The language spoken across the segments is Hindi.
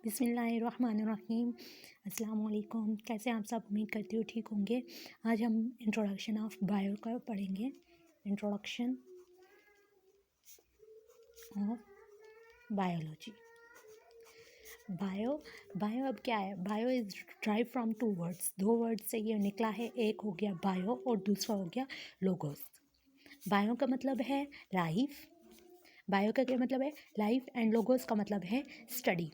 बिस्मिल्लाहिर्रहमानिर्रहीम। अस्सलाम वालेकुम। कैसे आप सब? उम्मीद करती हूँ ठीक होंगे। आज हम इंट्रोडक्शन ऑफ बायो का पढ़ेंगे। Introduction of biology. Bio bio अब क्या है? Bio is drive from two words. दो वर्ड से ये निकला है। एक हो गया बायो और दूसरा हो गया लोगोस। बायो का मतलब है लाइफ। बायो का क्या मतलब है? लाइफ। एंड लोगोस का मतलब है स्टडी।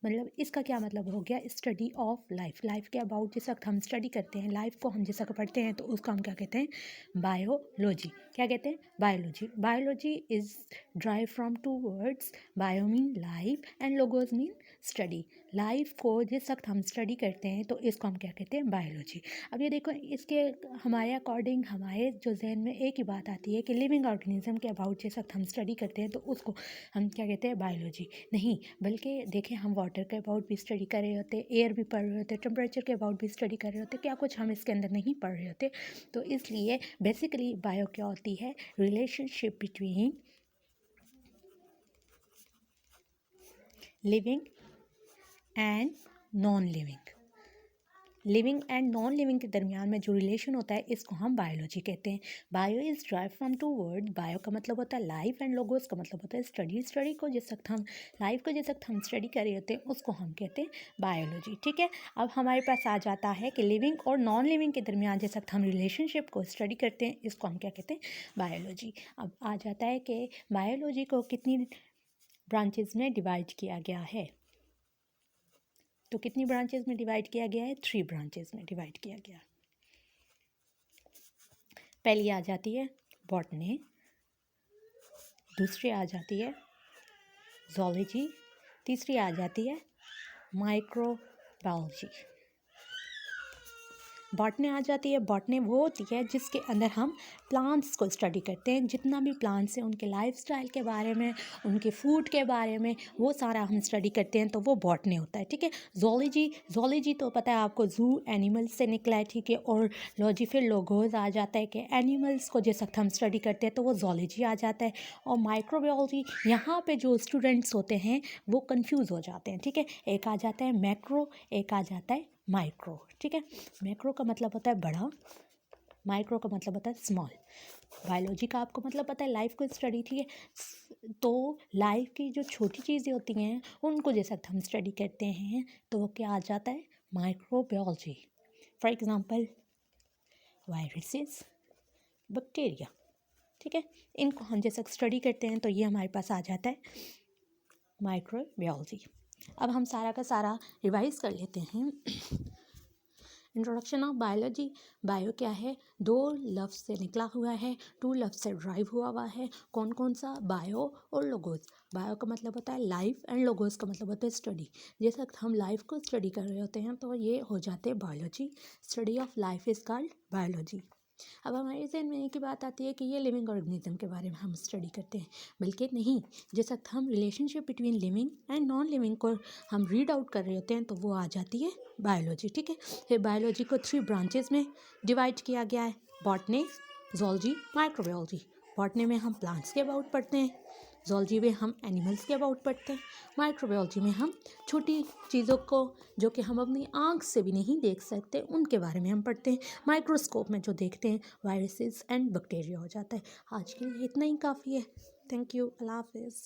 मतलब इसका क्या मतलब हो गया? Study of life. लाइफ के अबाउट जिस वक्त हम स्टडी करते हैं, लाइफ को हम जिस वक्त पढ़ते हैं, तो उसको हम क्या कहते हैं? बायोलॉजी। क्या कहते हैं? Biology. Biology is drive from two words. Bio mean life and logos mean study. Life को जिस वक्त हम स्टडी करते हैं तो इसको हम क्या कहते हैं? बायोलॉजी। अब ये देखो, इसके हमारे अकॉर्डिंग हमारे जो जहन में एक ही बात आती है कि लिविंग ऑर्गेनिज्म के अबाउट जिस वक्त हम स्टडी करते हैं तो उसको हम क्या कहते हैं? बायोलॉजी। नहीं, बल्कि देखें, हम वाटर के अबाउट भी स्टडी कर रहे होते, एयर भी पढ़ रहे होते, टेम्परेचर के अबाउट भी स्टडी कर रहे होते, क्या कुछ हम इसके अंदर नहीं पढ़ रहे होते। तो इसलिए बेसिकली बायो क्या होती है? Relationship between living and non living. Living and non living के दरमियान में जो रिलेशन होता है इसको हम बायोलॉजी कहते हैं। Bio is drive from two word. Bio का मतलब होता है लाइफ एंड लोगोस का मतलब होता है स्टडी। स्टडी को जिस वक्त हम लाइफ को जिस वक्त हम स्टडी कर रहे होते हैं उसको हम कहते हैं बायोलॉजी। ठीक है। अब हमारे पास आ जाता है कि लिविंग और नॉन लिविंग के दरमियान जिस वक्त हम रिलेशनशिप को स्टडी करते हैं इसको हम क्या कहते हैं? बायोलॉजी। अब आ जाता है कि बायोलॉजी को कितनी ब्रांचेज में डिवाइड किया गया है। तो कितनी ब्रांचेस में डिवाइड किया गया है? 3 ब्रांचेस में डिवाइड किया गया। पहली आ जाती है बॉटनी, दूसरी आ जाती है ज़ूलॉजी, तीसरी आ जाती है माइक्रोबायोलॉजी। बॉटनी आ जाती है। बॉटनी वो होती है जिसके अंदर हम प्लांट्स को स्टडी करते हैं। जितना भी प्लांट्स हैं उनके लाइफस्टाइल के बारे में, उनके फूड के बारे में, वो सारा हम स्टडी करते हैं, तो वो बॉटनी होता है। ठीक है। ज़ूलॉजी तो पता है आपको, जू एनिमल्स से निकला है। ठीक है। और लॉजी फिर लोगोस आ जाता है कि एनिमल्स को जिस वक्त हम स्टडी करते हैं तो वो ज़ूलॉजी आ जाता है। और माइक्रोबायोलॉजी, यहाँ पे जो स्टूडेंट्स होते हैं वो कंफ्यूज हो जाते हैं। ठीक है। एक आ जाता है मैक्रो, एक आ जाता है माइक्रो। ठीक है। मैक्रो का मतलब होता है बड़ा, माइक्रो का मतलब होता है स्मॉल। बायोलॉजी का आपको मतलब पता है लाइफ को स्टडी। ठीक है। तो लाइफ की जो छोटी चीज़ें होती हैं उनको जैसा हम स्टडी करते हैं तो वो क्या आ जाता है? Microbiology. For example viruses, bacteria. ठीक है। इनको हम जैसा स्टडी करते हैं तो ये हमारे पास आ जाता है माइक्रोबायोलॉजी। अब हम सारा का सारा रिवाइज कर लेते हैं। Introduction of biology. बायो क्या है? 2 लफ्ज़ से निकला हुआ है, 2 लफ्ज़ से ड्राइव हुआ है। कौन कौन सा? बायो और लोगोस। बायो का मतलब होता है लाइफ एंड लोगोस का मतलब होता है स्टडी। जैसे हम लाइफ को स्टडी कर रहे होते हैं तो ये हो जाते हैं biology. Study of life is called biology. अब हमारे जहन में एक ही बात आती है कि ये लिविंग ऑर्गेनिज्म के बारे में हम स्टडी करते हैं, बल्कि नहीं। जिस वक्त हम relationship between living and non living को हम रीड आउट कर रहे होते हैं तो वो आ जाती है बायोलॉजी। ठीक है। फिर बायोलॉजी को 3 ब्रांचेस में डिवाइड किया गया है, बॉटनी, ज़ूलॉजी, माइक्रोबायोलॉजी। बॉटनी में हम प्लांट्स के अबाउट पढ़ते हैं, ज़ूलॉजी में हम एनिमल्स के अबाउट पढ़ते हैं, माइक्रोबायोलॉजी में हम छोटी चीज़ों को जो कि हम अपनी आँख से भी नहीं देख सकते उनके बारे में हम पढ़ते हैं। माइक्रोस्कोप में जो देखते हैं वायरसेस एंड बैक्टीरिया हो जाता है। आज के लिए इतना ही काफ़ी है। Thank you. अल्लाह हाफिज़।